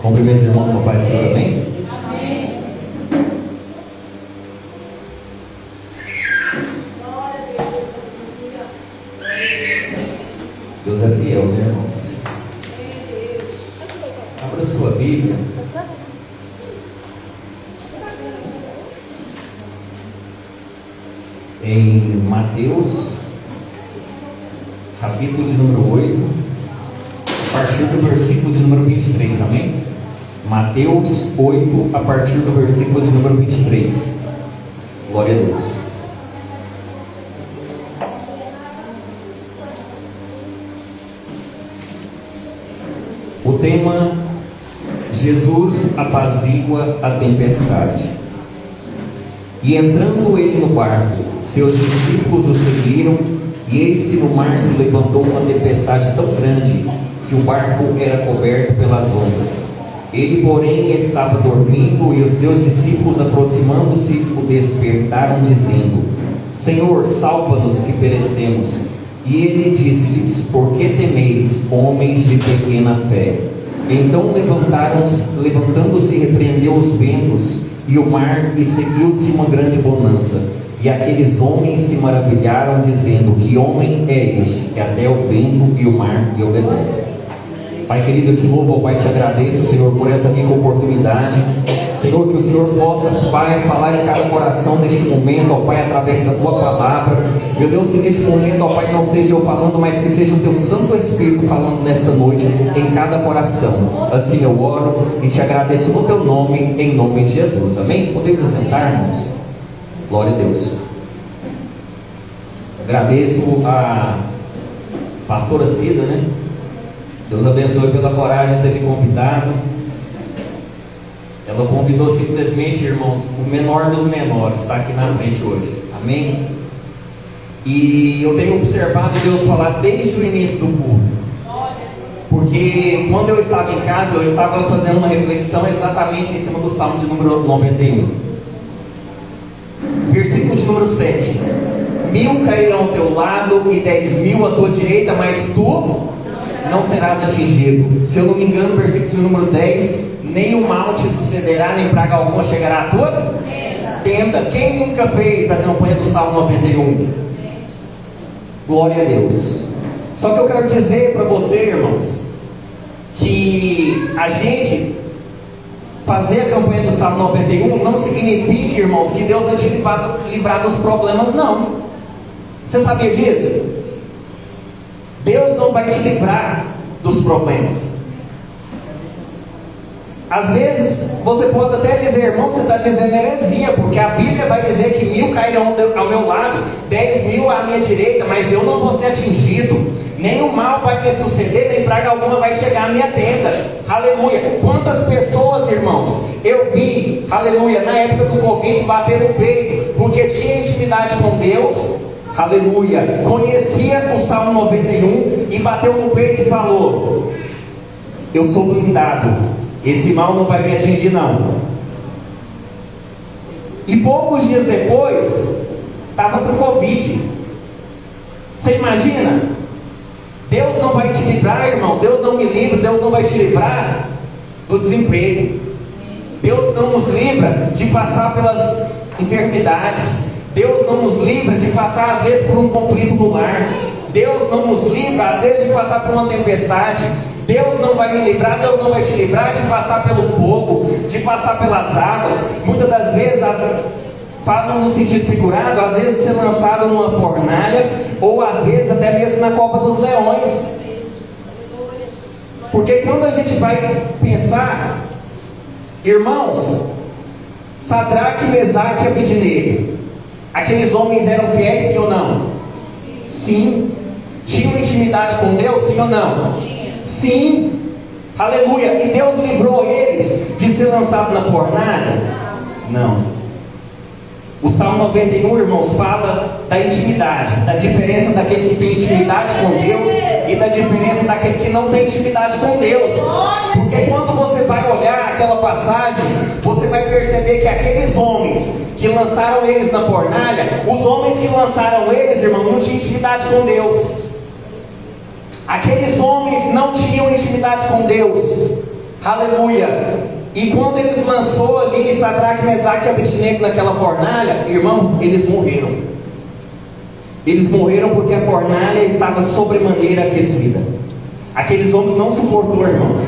Cumprimento os irmãos com a paz do Senhor, amém? Deus é fiel, né, irmãos? Abra sua Bíblia. Em Mateus, capítulo de número 8, a partir do versículo de número 23, amém? Mateus 8, a partir do versículo de número 23. Glória a Deus. O tema: Jesus apazigua a tempestade. E entrando ele no barco, seus discípulos o seguiram, e eis que no mar se levantou uma tempestade tão grande que o barco era coberto pelas ondas. Ele, porém, estava dormindo, e os seus discípulos, aproximando-se, o despertaram, dizendo: Senhor, salva-nos, que perecemos. E ele disse-lhes: Por que temeis, homens de pequena fé? Então levantando-se, repreendeu os ventos e o mar, e seguiu-se uma grande bonança. E aqueles homens se maravilharam, dizendo: Que homem é este, que até o vento e o mar lhe obedecem? Pai querido, eu te louvo, Pai, te agradeço, Senhor, por essa rica oportunidade. Senhor, que o Senhor possa, Pai, falar em cada coração neste momento, ó Pai, através da Tua palavra. Meu Deus, que neste momento, ó Pai, não seja eu falando, mas que seja o Teu Santo Espírito falando nesta noite em cada coração. Assim eu oro e te agradeço no Teu nome, em nome de Jesus. Amém? Podemos assentar, irmãos? Glória a Deus. Agradeço a pastora Cida, né? Deus abençoe pela coragem de ter me convidado. Ela convidou simplesmente, irmãos, o menor dos menores, está aqui na frente hoje. Amém? E eu tenho observado Deus falar desde o início do culto. Porque quando eu estava em casa, eu estava fazendo uma reflexão exatamente em cima do Salmo de número 91. Versículo de número 7. 1000 cairão ao teu lado e 10.000 à tua direita, mas tu não serás atingido. Se eu não me engano, versículo de número 10: nem o mal te sucederá, nem praga alguma chegará à tua tenda. Quem nunca fez a campanha do Salmo 91? Glória a Deus. Só que eu quero dizer para você, irmãos, que a gente fazer a campanha do Salmo 91 não significa, irmãos, que Deus vai te livrar dos problemas, não. Você sabia disso? Deus não vai te livrar dos problemas. Às vezes você pode até dizer: irmão, você está dizendo heresia, porque a Bíblia vai dizer que 1000 cairão ao meu lado, 10.000 à minha direita, mas eu não vou ser atingido. Nenhum mal vai me suceder, nem praga alguma vai chegar à minha tenda. Aleluia. Quantas pessoas, irmãos, eu vi, aleluia, na época do Covid, bater no peito, porque tinha intimidade com Deus, aleluia, conhecia o Salmo 91 e bateu no peito e falou: eu sou blindado, esse mal não vai me atingir, não. E poucos dias depois estava com Covid. Você imagina? Deus não vai te livrar, irmãos. Deus não me livra, Deus não vai te livrar do desemprego. Deus não nos livra de passar pelas enfermidades. Deus não nos livra de passar às vezes por um conflito no lar. Deus não nos livra às vezes de passar por uma tempestade. Deus não vai me livrar, Deus não vai te livrar de passar pelo fogo, de passar pelas águas. Muitas das vezes falam no sentido figurado, às vezes ser lançado numa fornalha, ou às vezes até mesmo na cova dos leões. Porque quando a gente vai pensar, irmãos, Sadraque, Mesaque e Abidnego, aqueles homens eram fiéis, sim ou não? Sim. Tinham intimidade com Deus, sim ou não? Sim. Aleluia. E Deus livrou eles de ser lançado na fornalha? Não. O Salmo 91, irmãos, fala da intimidade, da diferença daquele que tem intimidade com Deus e da diferença daquele que não tem intimidade com Deus. Porque quando você vai olhar aquela passagem, você vai perceber que aqueles homens que lançaram eles na fornalha, os homens que lançaram eles, irmão, não tinham intimidade com Deus. Aqueles homens não tinham intimidade com Deus. Aleluia. E quando eles lançou ali Sadraque, Mesaque e Abednego naquela fornalha, irmãos, eles morreram. Eles morreram porque a fornalha estava sobremaneira aquecida. Aqueles homens não suportou, irmãos.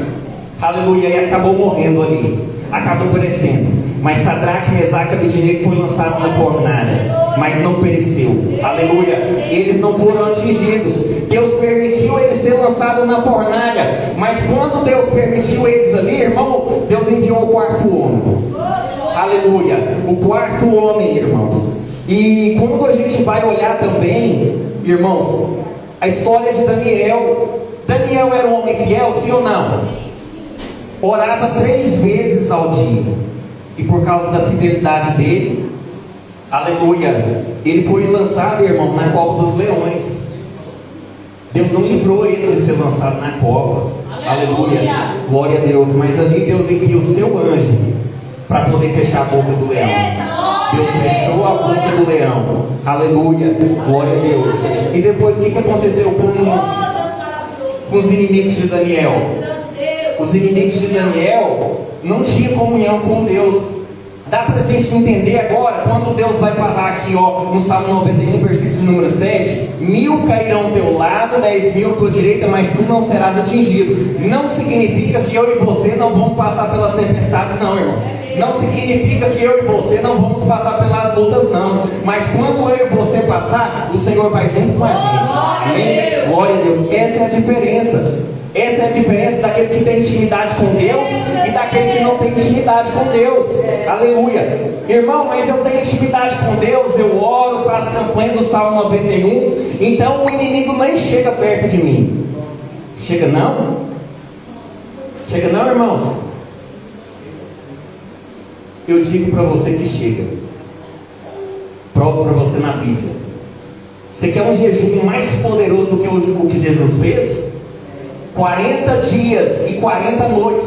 Aleluia. E acabou morrendo ali. Acabou perecendo. Mas Sadraque, Mesaque e Abednego foi lançado na fornalha, mas não pereceu. Aleluia. Eles não foram atingidos. Deus permitiu eles ser lançados na fornalha, mas quando Deus permitiu eles ali, irmão, Deus enviou o quarto homem. Aleluia. O quarto homem, irmãos. E quando a gente vai olhar também, irmãos, a história de Daniel. Daniel era um homem fiel, sim ou não? Orava 3 vezes ao dia. E por causa da fidelidade dele, aleluia, ele foi lançado, irmão, na cova dos leões. Deus não livrou ele de ser lançado na cova. Aleluia. Glória a Deus. Mas ali Deus enviou o seu anjo para poder fechar a boca do leão. Deus fechou a boca do leão. Aleluia. Glória a Deus. E depois o que aconteceu com os inimigos de Daniel? Os inimigos de Daniel não tinham comunhão com Deus. Dá para a gente entender agora, quando Deus vai falar aqui, ó, no Salmo 91, versículo número 7, 1000 cairão ao teu lado, 10.000 à tua direita, mas tu não serás atingido. Não significa que eu e você não vamos passar pelas tempestades, não, irmão. Não significa que eu e você não vamos passar pelas lutas, não. Mas quando eu e você passar, o Senhor vai junto com a gente. Amém? Glória a Deus. Essa é a diferença. Essa é a diferença daquele que tem intimidade com Deus e daquele que não tem intimidade com Deus. Aleluia. Irmão, mas eu tenho intimidade com Deus, eu oro, faço campanha do Salmo 91. Então o inimigo nem chega perto de mim. Chega não? Chega não, irmãos? Eu digo para você que chega. Provo para você na Bíblia. Você quer um jejum mais poderoso do que o que Jesus fez? 40 dias e 40 noites.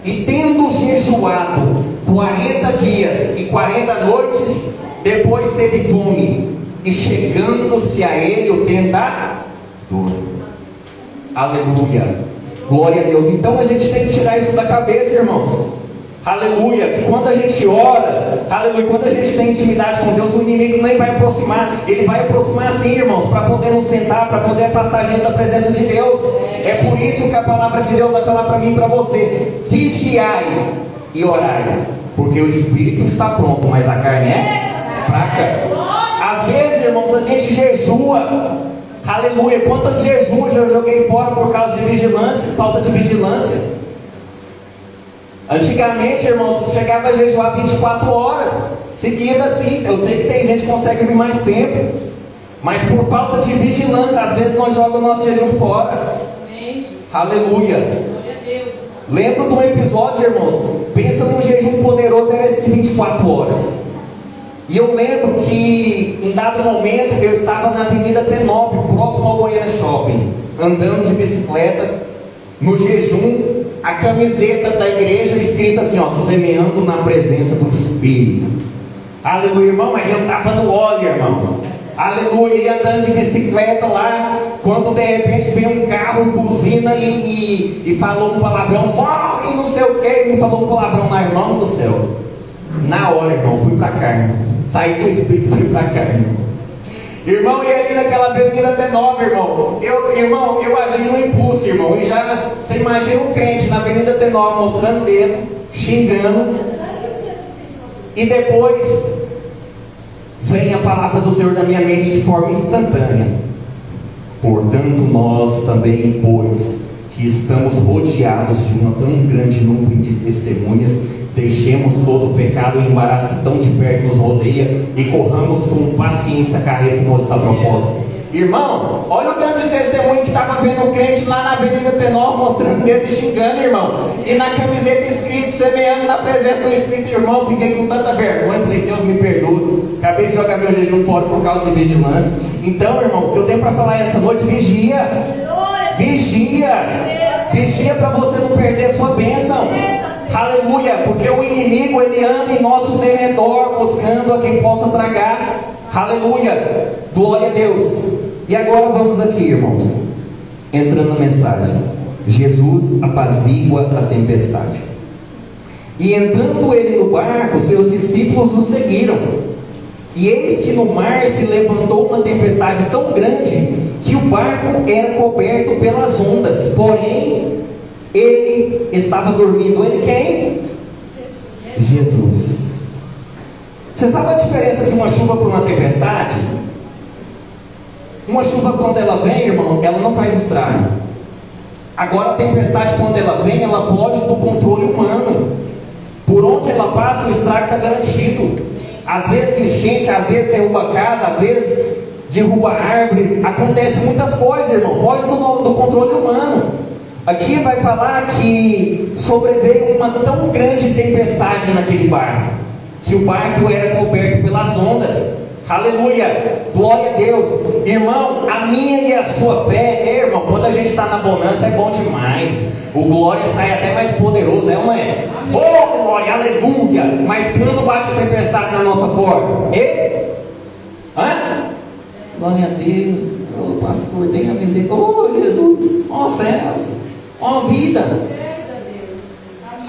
E tendo jejuado 40 dias e 40 noites, depois teve fome. E chegando-se a ele o tentador. Aleluia. Glória a Deus. Então a gente tem que tirar isso da cabeça, irmãos. Aleluia, que quando a gente ora, aleluia, quando a gente tem intimidade com Deus, o inimigo nem vai aproximar. Ele vai aproximar sim, irmãos, para poder nos tentar, para poder afastar a gente da presença de Deus. É por isso que a palavra de Deus vai falar para mim e para você: vigiai e orai, porque o espírito está pronto, mas a carne é fraca. Às vezes, irmãos, a gente jejua, aleluia. Quantas jejuas eu joguei fora por causa de vigilância, falta de vigilância? Antigamente, irmãos, chegava a jejuar 24 horas seguidas assim. Eu sei que tem gente que consegue vir mais tempo, mas por falta de vigilância, às vezes nós jogamos o nosso jejum fora. Amém. Aleluia. Lembra de um episódio, irmãos? Pensa num jejum poderoso, era esse de 24 horas. E eu lembro que em dado momento eu estava na Avenida Tenópolis, próximo ao Goiânia Shopping, andando de bicicleta, no jejum. A camiseta da igreja escrita assim, ó, semeando na presença do Espírito. Aleluia, irmão, mas eu estava no óleo, irmão. Aleluia, e andando de bicicleta lá, quando de repente veio um carro, buzina e falou um palavrão, morre, não sei o que, me falou um palavrão lá, irmão do céu. Na hora, irmão, fui para a carne. Saí do Espírito e fui para a carne. Irmão, e ali naquela avenida Tenópolis, irmão, eu agi no impulso, irmão, e já, você imagina um crente na avenida Tenópolis mostrando o dedo, xingando, e depois vem a palavra do Senhor na minha mente de forma instantânea: portanto nós também, pois que estamos rodeados de um tão grande número de testemunhas, deixemos todo o pecado e o embaraço que tão de perto nos rodeia e corramos com paciência a carreira que nos está proposta. Irmão, olha o tanto de testemunho que estava vendo o crente lá na Avenida Tenópolis mostrando o dedo e xingando, irmão. E na camiseta escrito, semeando na presença do Espírito, irmão. Fiquei com tanta vergonha, falei: Deus me perdoa. Acabei de jogar meu jejum fora por causa de vigilância. Então, irmão, o que eu tenho para falar essa noite: vigia. Vigia. Vigia para você não perder sua bênção. Aleluia, porque o inimigo ele anda em nosso derredor buscando a quem possa tragar. Aleluia, glória a Deus. E agora vamos aqui, irmãos, entrando na mensagem. Jesus apazigua a tempestade. E entrando ele no barco, seus discípulos o seguiram. E eis que no mar se levantou uma tempestade tão grande que o barco era coberto pelas ondas. Porém, ele estava dormindo. Ele quem? Jesus. Você sabe a diferença de uma chuva para uma tempestade? Uma chuva, quando ela vem, irmão, ela não faz estrago. Agora a tempestade, quando ela vem, ela foge do controle humano. Por onde ela passa, o estrago está garantido. Às vezes enchente, às vezes derruba casa, às vezes derruba árvore. Acontece muitas coisas, irmão. Foge do controle humano. Aqui vai falar que sobreveio uma tão grande tempestade naquele barco, que o barco era coberto pelas ondas. Aleluia, glória a Deus. Irmão, a minha e a sua fé, irmão, quando a gente está na bonança é bom demais. O glória sai até mais poderoso, é ou não é? Oh, glória, aleluia. Mas quando bate a tempestade na nossa porta, hã? Glória a Deus. Oh, pastor, tenha misericórdia. Oh, Jesus, ó céus, ó vida.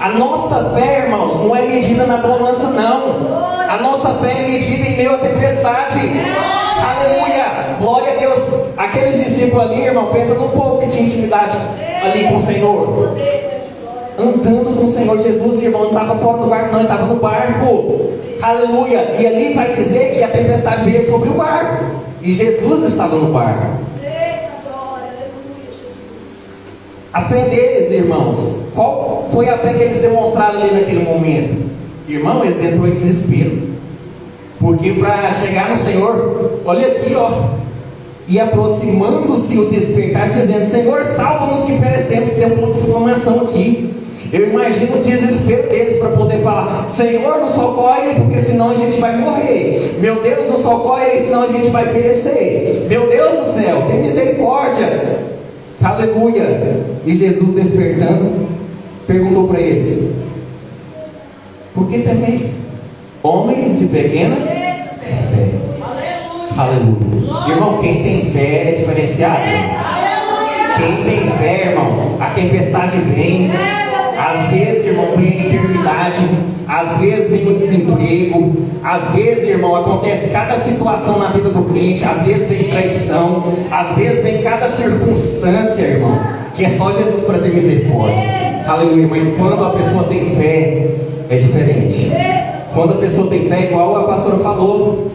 A nossa fé, irmãos, não é medida na bonança, não. A nossa fé é medida em meio à tempestade. Aleluia, glória a Deus. Aqueles discípulos ali, irmão, pensa num povo que tinha intimidade ali com o Senhor, andando com o Senhor Jesus, irmão, não estava fora do barco, não, ele estava no barco. Aleluia. E ali vai dizer que a tempestade veio sobre o barco e Jesus estava no barco. A fé deles, irmãos, qual foi a fé que eles demonstraram ali naquele momento? Irmão, eles entrou em desespero, porque para chegar no Senhor, olha aqui, ó, e aproximando-se o despertar, dizendo: Senhor, salva-nos que perecemos. Tem um ponto de exclamação aqui. Eu imagino o desespero deles para poder falar: Senhor, nos socorre, porque senão a gente vai morrer. Meu Deus, nos socorre, senão a gente vai perecer. Meu Deus do céu, tem misericórdia. Aleluia. E Jesus, despertando, perguntou para eles: por que temeis, homens de pequena fé? Aleluia. Irmão, quem tem fé é diferenciado. Quem tem fé, irmão, a tempestade vem. Às vezes, irmão, vem a enfermidade. Às vezes vem o desemprego. Às vezes, irmão, acontece cada situação na vida do cliente. Às vezes vem traição. Às vezes vem cada circunstância, irmão, que é só Jesus para ter misericórdia. Aleluia. Mas quando a pessoa tem fé, é diferente. Quando a pessoa tem fé, igual a pastora falou,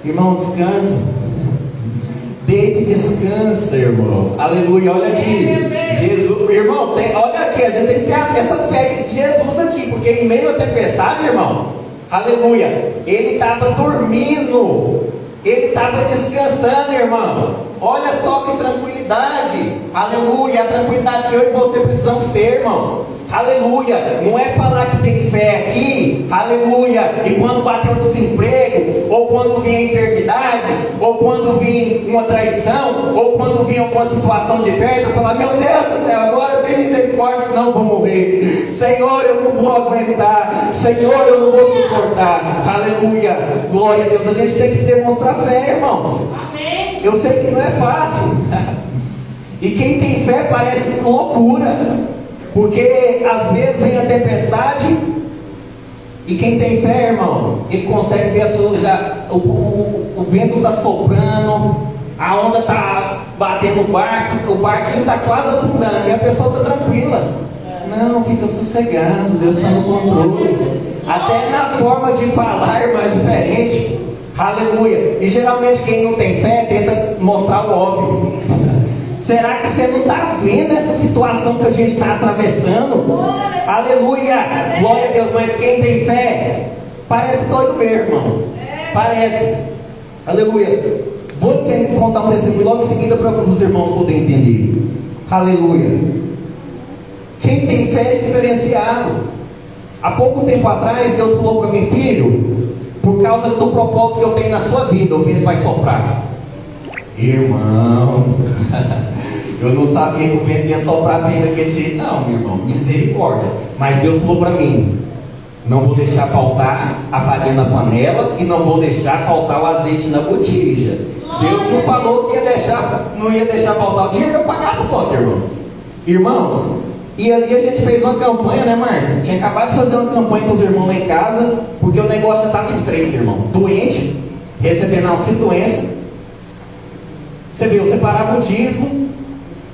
irmão, descansa. Deita e descansa, irmão. Aleluia, olha aqui. Jesus, irmão, olha aqui, a gente tem que ter essa fé de Jesus aqui, porque em meio à tempestade, irmão, aleluia, ele estava dormindo, ele estava descansando, irmão. Olha só que tranquilidade. Aleluia, a tranquilidade que eu e você precisamos ter, irmãos. Aleluia, não é falar que tem fé aqui, aleluia, e quando bater o desemprego, ou quando vir a enfermidade, ou quando vir uma traição, ou quando vir alguma situação de perda, falar: meu Deus do céu, agora tem misericórdia, senão eu vou morrer. Senhor, eu não vou aguentar. Senhor, eu não vou suportar. Aleluia, glória a Deus. A gente tem que demonstrar fé, irmãos. Amém. Eu sei que não é fácil. E quem tem fé parece loucura, porque às vezes vem a tempestade, e quem tem fé, irmão, ele consegue ver o vento está soprando, a onda está batendo o barquinho está quase afundando, e a pessoa está tranquila. Não, fica sossegado, Deus está no controle. Até na forma de falar, irmão, é diferente. Aleluia. E geralmente quem não tem fé tenta mostrar o óbvio. Será que você não está vendo essa situação que a gente está atravessando? Aleluia, glória a Deus. Mas quem tem fé parece doido mesmo, irmão. Parece. Aleluia. Vou contar um testemunho logo em seguida para os irmãos poderem entender. Aleluia. Quem tem fé é diferenciado. Há pouco tempo atrás Deus falou para mim: filho, por causa do propósito que eu tenho na sua vida, o vento vai soprar. Irmão, eu não sabia que o vento ia soprar bem daquele jeito, não, meu irmão, misericórdia. Mas Deus falou para mim: não vou deixar faltar a farinha na panela e não vou deixar faltar o azeite na botija. Deus não falou que não ia deixar faltar o dinheiro para pagar as contas, irmão. Irmãos, e ali a gente fez uma campanha, né, Márcia? Tinha acabado de fazer uma campanha com os irmãos lá em casa, porque o negócio já estava estreito, irmão. Doente, recebendo auxílio doença. Você viu, você parava o dízimo,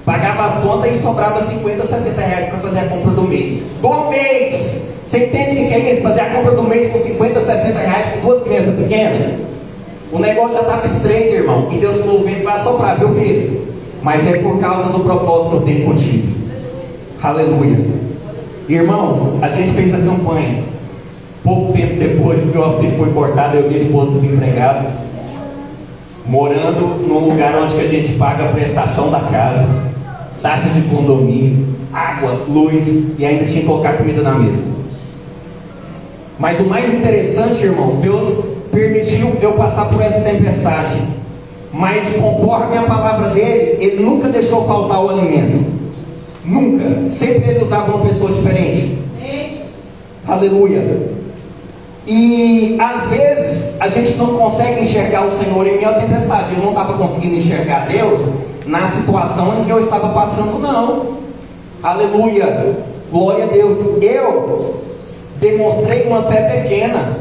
pagava as contas e sobrava 50, 60 reais para fazer a compra do mês. Do mês! Você entende o que é isso? Fazer a compra do mês com 50, 60 reais com duas crianças pequenas? O negócio já estava estreito, irmão. E Deus falou: o vento vai soprar, viu, filho? Mas é por causa do propósito que eu tenho contigo. Aleluia. Irmãos, a gente fez a campanha. Pouco tempo depois que o auxílio foi cortado, eu e minha esposa desempregados, morando num lugar onde que a gente paga a prestação da casa, taxa de condomínio, água, luz, e ainda tinha que colocar comida na mesa. Mas o mais interessante, irmãos, Deus permitiu eu passar por essa tempestade, mas conforme a palavra dele, ele nunca deixou faltar o alimento. Nunca. Sempre ele usava uma pessoa diferente. Aleluia. E às vezes a gente não consegue enxergar o Senhor em meio à tempestade. Eu não estava conseguindo enxergar Deus na situação em que eu estava passando, não. Aleluia. Glória a Deus. Eu demonstrei uma fé pequena,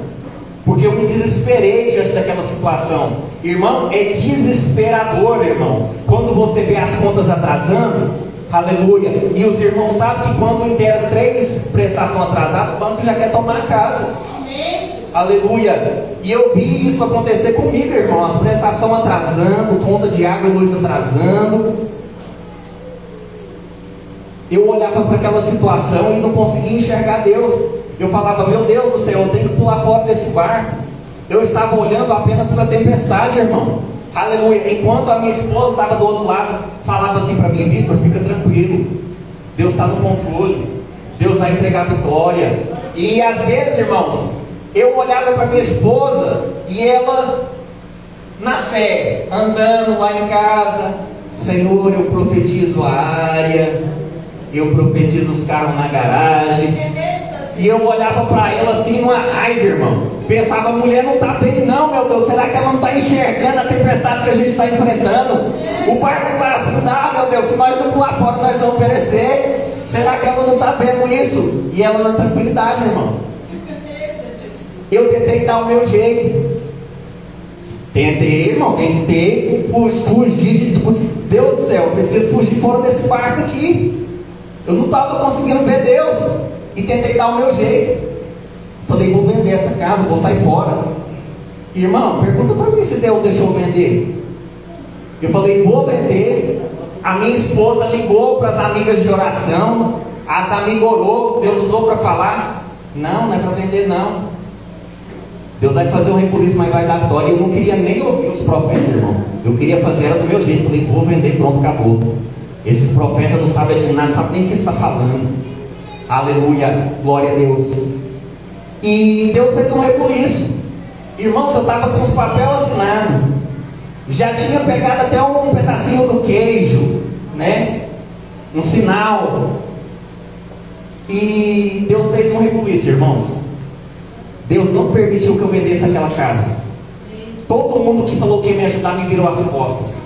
porque eu me desesperei diante daquela situação. Irmão, é desesperador, irmão, quando você vê as contas atrasando. Aleluia. E os irmãos sabem que quando interam 3 prestações atrasadas, o banco já quer tomar a casa. Aleluia. E eu vi isso acontecer comigo, irmão. As prestações atrasando, conta de água e luz atrasando. Eu olhava para aquela situação e não conseguia enxergar Deus. Eu falava: meu Deus do céu, eu tenho que pular fora desse barco. Eu estava olhando apenas para a tempestade, irmão. Aleluia. Enquanto a minha esposa estava do outro lado, falava assim para mim: Vitor, fica tranquilo, Deus está no controle, Deus vai entregar a vitória. E às vezes, irmãos, eu olhava para minha esposa e ela, na fé, andando lá em casa: Senhor, eu profetizo a área, eu profetizo os carros na garagem. E eu olhava para ela assim numa raiva, irmão. Pensava: a mulher não está bem, não, meu Deus. Será que ela não está enxergando a tempestade que a gente está enfrentando? O barco vai afundar, meu Deus. Se nós não pular fora, nós vamos perecer. Será que ela não está vendo isso? E ela na tranquilidade, irmão. Eu tentei dar o meu jeito. Tentei, irmão, tentei fugir de tudo. Deus do céu, eu preciso fugir fora desse barco aqui. Eu não estava conseguindo ver Deus. E tentei dar o meu jeito. Falei: vou vender essa casa, vou sair fora. Irmão, pergunta para mim se Deus deixou vender. Eu falei: vou vender. A minha esposa ligou para as amigas de oração. As amigas orou, Deus usou para falar: não é para vender não. Deus vai fazer um rebuliço, mas vai dar vitória. Eu não queria nem ouvir os profetas, irmão. Eu queria fazer era do meu jeito. Falei: vou vender, pronto, acabou. Esses profetas não sabem de nada, não sabem nem o que está falando. Aleluia, glória a Deus. E Deus fez um rebuliço. Irmãos, eu estava com os papéis assinados. Já tinha pegado até um pedacinho do queijo, né? Um sinal. E Deus fez um rebuliço, irmãos. Deus não permitiu que eu vendesse aquela casa. Todo mundo que falou que ia me ajudar me virou as costas.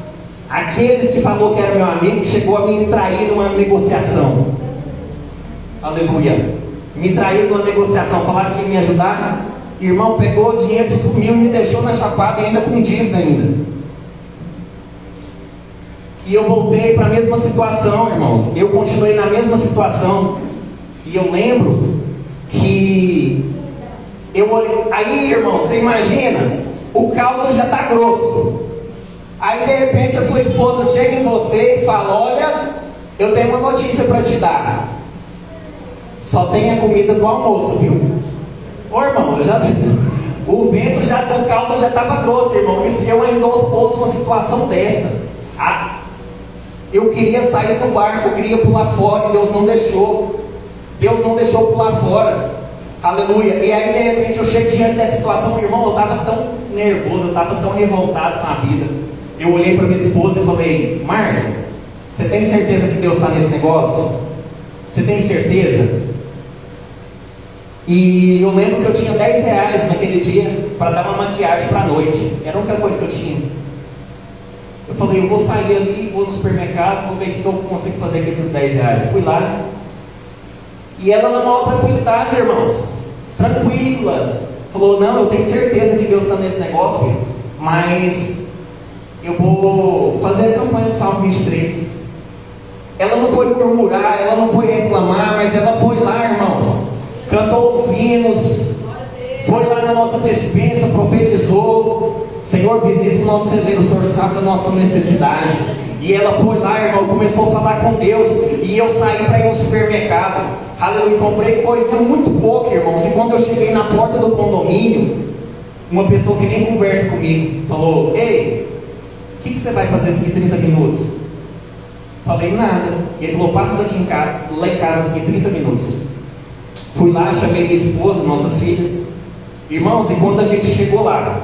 Aqueles que falou que era meu amigo chegou a me trair numa negociação. Aleluia. Me traíram numa negociação, falaram que ia me ajudar. Irmão, pegou o dinheiro, sumiu e me deixou na chapada, e ainda com dívida ainda. E eu voltei para a mesma situação, irmãos. Eu continuei na mesma situação. E eu lembro que eu olhei. Aí, irmão, você imagina, o caldo já está grosso. Aí de repente a sua esposa chega em você e fala: olha, eu tenho uma notícia para te dar. Só tem a comida do almoço, viu? Ô, irmão, o vento já do caldo já estava grosso, irmão. Eu ainda ouço uma situação dessa. Eu queria sair do barco, eu queria pular fora, e Deus não deixou. Deus não deixou pular fora. Aleluia. E aí de repente eu chego diante dessa situação, irmão, eu estava tão nervoso, eu estava tão revoltado com a vida. Eu olhei para minha esposa e falei: Márcia, você tem certeza que Deus está nesse negócio? Você tem certeza? E eu lembro que eu tinha 10 reais naquele dia para dar uma maquiagem para a noite. Era a única coisa que eu tinha. Eu falei, eu vou sair ali, vou no supermercado, vou ver o que eu consigo fazer com esses 10 reais. Fui lá, e ela na maior tranquilidade, irmãos, tranquila, falou, não, eu tenho certeza que Deus está nesse negócio, filho, mas eu vou fazer a campanha do Salmo 23. Ela não foi murmurar, ela não foi reclamar, mas ela foi lá, irmãos, cantou os hinos, foi lá na nossa despensa, profetizou, Senhor, visita o nosso celeiro, o Senhor sabe da nossa necessidade. E ela foi lá, irmão, começou a falar com Deus. E eu saí para ir no supermercado. Aleluia, comprei coisa muito pouca, irmãos. E quando eu cheguei na porta do condomínio, uma pessoa que nem conversa comigo falou, ei, o que você vai fazer daqui 30 minutos? Falei, nada. E ele falou, passa daqui lá em casa daqui 30 minutos. Fui lá, chamei minha esposa, nossas filhas. Irmãos, e quando a gente chegou lá,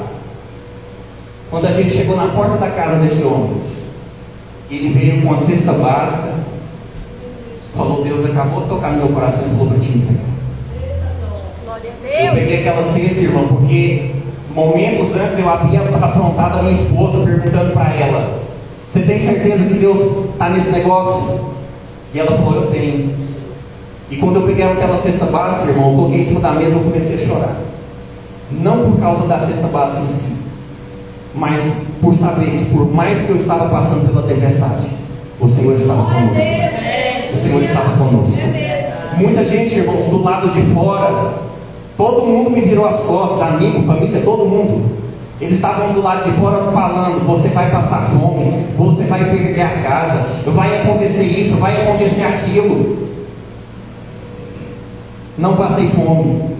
quando a gente chegou na porta da casa desse homem, ele veio com a cesta básica, falou, Deus acabou de tocar no meu coração e falou para te entregar. Eu peguei aquela cesta, irmão, porque momentos antes eu havia afrontado a minha esposa, perguntando para ela, você tem certeza que Deus está nesse negócio? E ela falou, eu tenho. E quando eu peguei aquela cesta básica, irmão, eu coloquei em cima da mesa e eu comecei a chorar. Não por causa da cesta básica em si, mas por saber que por mais que eu estava passando pela tempestade, o Senhor estava conosco. O Senhor estava conosco. Muita gente, irmãos, do lado de fora, todo mundo me virou as costas, amigo, família, todo mundo. Eles estavam do lado de fora falando, você vai passar fome, você vai perder a casa, vai acontecer isso, vai acontecer aquilo. Não passei fome,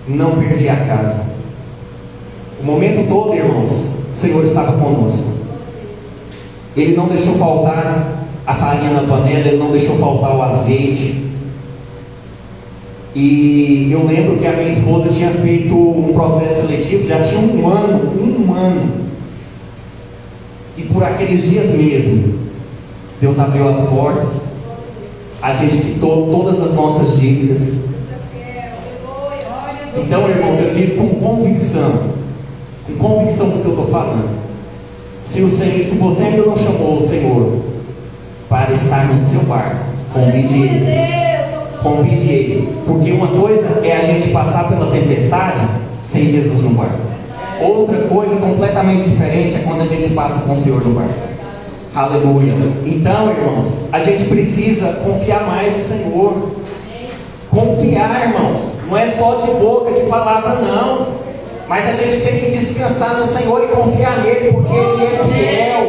não perdi a casa. O momento todo, irmãos, o Senhor estava conosco. Ele não deixou faltar a farinha na panela, Ele não deixou faltar o azeite. E eu lembro que a minha esposa tinha feito um processo seletivo, já tinha um ano. E por aqueles dias mesmo, Deus abriu as portas, a gente quitou todas as nossas dívidas. Então, irmãos, eu digo com convicção do que eu estou falando. Se você ainda não chamou o Senhor para estar no seu barco, convide Ele. Porque uma coisa é a gente passar pela tempestade sem Jesus no barco. Outra coisa completamente diferente é quando a gente passa com o Senhor no barco. Aleluia. Então, irmãos, a gente precisa confiar mais no Senhor. Confiar, irmãos, não é só de boca, de palavra, não. Mas a gente tem que descansar no Senhor e confiar nele, porque Ele é fiel.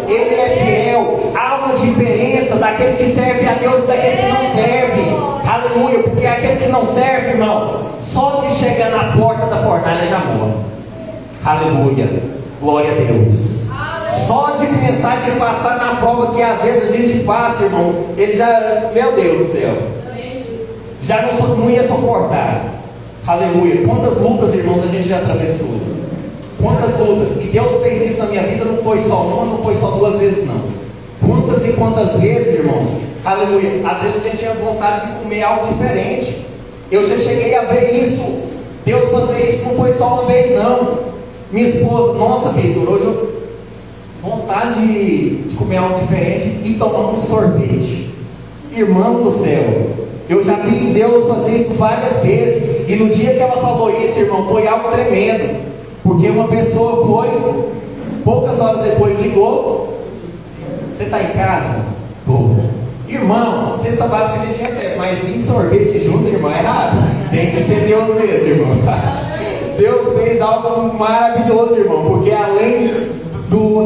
Ele é fiel. Há uma diferença daquele que serve a Deus e daquele que não serve. Aleluia, porque aquele que não serve, irmão, só de chegar na porta da fornalha já morre. Aleluia, glória a Deus. Só de pensar de passar na prova que às vezes a gente passa, irmão, ele já, meu Deus do céu, já não ia suportar. Aleluia. Quantas lutas, irmãos, a gente já atravessou. Quantas lutas. E Deus fez isso na minha vida, não foi só uma, não foi só duas vezes, não. Quantas e quantas vezes, irmãos. Aleluia. Às vezes a gente tinha vontade de comer algo diferente. Eu já cheguei a ver isso. Deus fazer isso não foi só uma vez, não. Minha esposa, nossa, Vitor, hoje eu vontade de comer algo diferente e tomar um sorvete. Irmão do céu, eu já vi Deus fazer isso várias vezes. E no dia que ela falou isso, irmão, foi algo tremendo. Porque uma pessoa foi, poucas horas depois ligou. Você está em casa? Estou. Irmão, cesta básica a gente recebe, mas vir sorvete junto, irmão, é errado. Tem que ser Deus mesmo, irmão. Deus fez algo maravilhoso, irmão. Porque além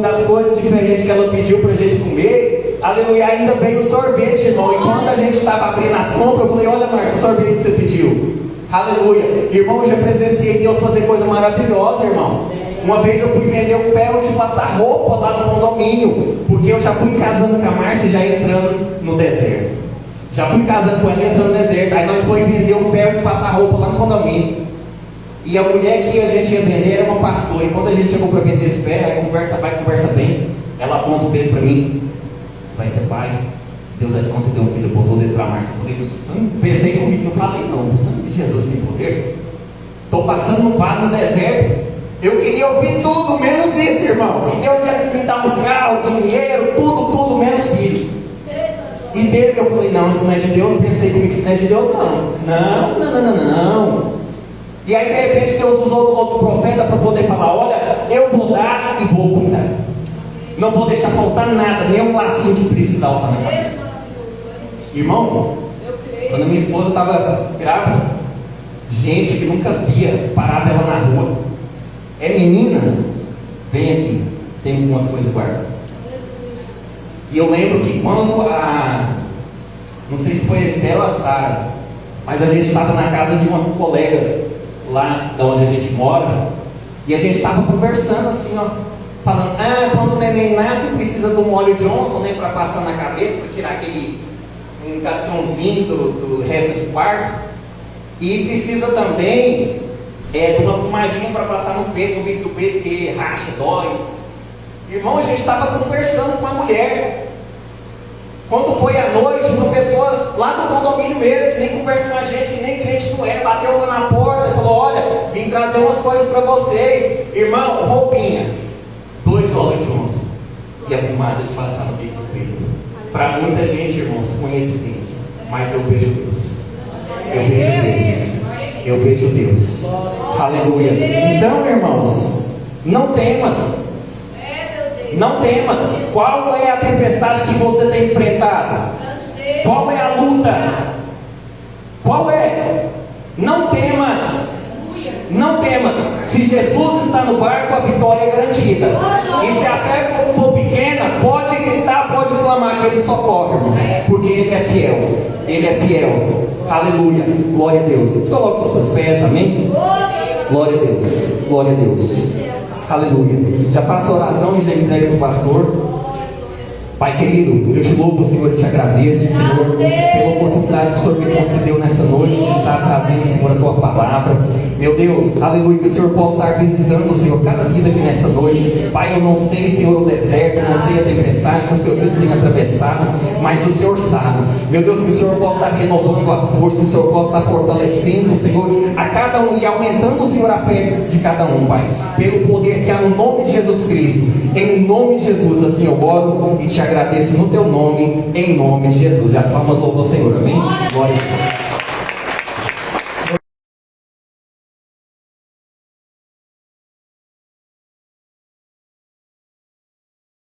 das coisas diferentes que ela pediu para a gente comer, aleluia, ainda veio o sorvete, irmão. Enquanto a gente estava abrindo as compras, eu falei, olha, Marcos, o sorvete que você pediu. Aleluia. Irmão, eu já presenciei Deus fazer coisa maravilhosa, irmão. Uma vez eu fui vender um ferro de passar roupa lá no condomínio, porque eu já fui casando com a Márcia e já entrando no deserto. Já fui casando com ela e entrando no deserto. Aí nós fomos vender um ferro de passar roupa lá no condomínio. E a mulher que a gente ia vender era uma pastora. E quando a gente chegou para vender esse ferro, conversa bem. Ela aponta o dedo para mim. Vai ser pai. Deus vai te conceder um filho. Botou o dedo para a Márcia. Pensei comigo, não falei não. O sangue de Jesus tem poder. Estou passando no vale no deserto. Eu queria ouvir tudo, menos isso, irmão. Que Deus ia me dar um carro, dinheiro, tudo, menos filho. E dele eu falei, não, isso não é de Deus. Eu pensei comigo, isso não é de Deus, não. E aí, de repente, Deus usou outros profetas para poder falar, olha, eu vou dar e vou cuidar. Não vou deixar faltar nada, nem um lacinho que precisar usar na cabeça. Irmão, quando a minha esposa estava grávida, gente que nunca via, parava ela na rua. É menina? Vem aqui, tem algumas coisas guardadas. E eu lembro que quando não sei se foi a Estela ou a Sara, mas a gente estava na casa de uma colega lá de onde a gente mora, e a gente estava conversando assim, ó, falando, quando o neném nasce precisa de um óleo Johnson, né, para passar na cabeça, para tirar aquele cascãozinho do resto de quarto, e precisa também de uma pomadinha para passar no peito, no bico do peito, que racha, dói. Irmão, a gente estava conversando com a mulher. Quando foi à noite, uma pessoa lá do condomínio mesmo, que nem conversa com a gente, que nem crente não é, bateu lá na porta e falou, olha, vim trazer umas coisas para vocês. Irmão, roupinha, 2 óleos Johnson e a pomada de passar no bico do peito. Para muita gente, irmãos, coincidência, mas eu vejo Deus. Eu vejo Deus. Aleluia. Então, irmãos, não temas. Não temas. Qual é a tempestade que você tem enfrentado? Qual é a luta? Qual é? Não temas. Não temas. Se Jesus está no barco, a vitória é garantida. E se a fé for pequena, pode gritar, pode clamar que Ele socorre, irmão. Porque Ele é fiel. Ele é fiel. Aleluia. Glória a Deus. Coloque sobre os pés, amém? Glória a Deus. Glória a Deus. Aleluia. Já faça a oração e já entregue para o pastor. Pai querido, eu te louvo, Senhor, e te agradeço, Senhor, pela oportunidade que o Senhor me concedeu nesta noite de estar trazendo, Senhor, a tua palavra. Meu Deus, aleluia, que o Senhor possa estar visitando, Senhor, cada vida aqui nesta noite. Pai, eu não sei, Senhor, o deserto, eu não sei a tempestade que os teus filhos têm atravessado, mas o Senhor sabe. Meu Deus, que o Senhor possa estar renovando as forças, que o Senhor possa estar fortalecendo, Senhor, a cada um e aumentando, Senhor, a fé de cada um, Pai, pelo poder que há no nome de Jesus Cristo. Em nome de Jesus, assim eu oro e te agradeço no teu nome, em nome de Jesus. E as palmas louvam o Senhor, amém? Glória a Deus.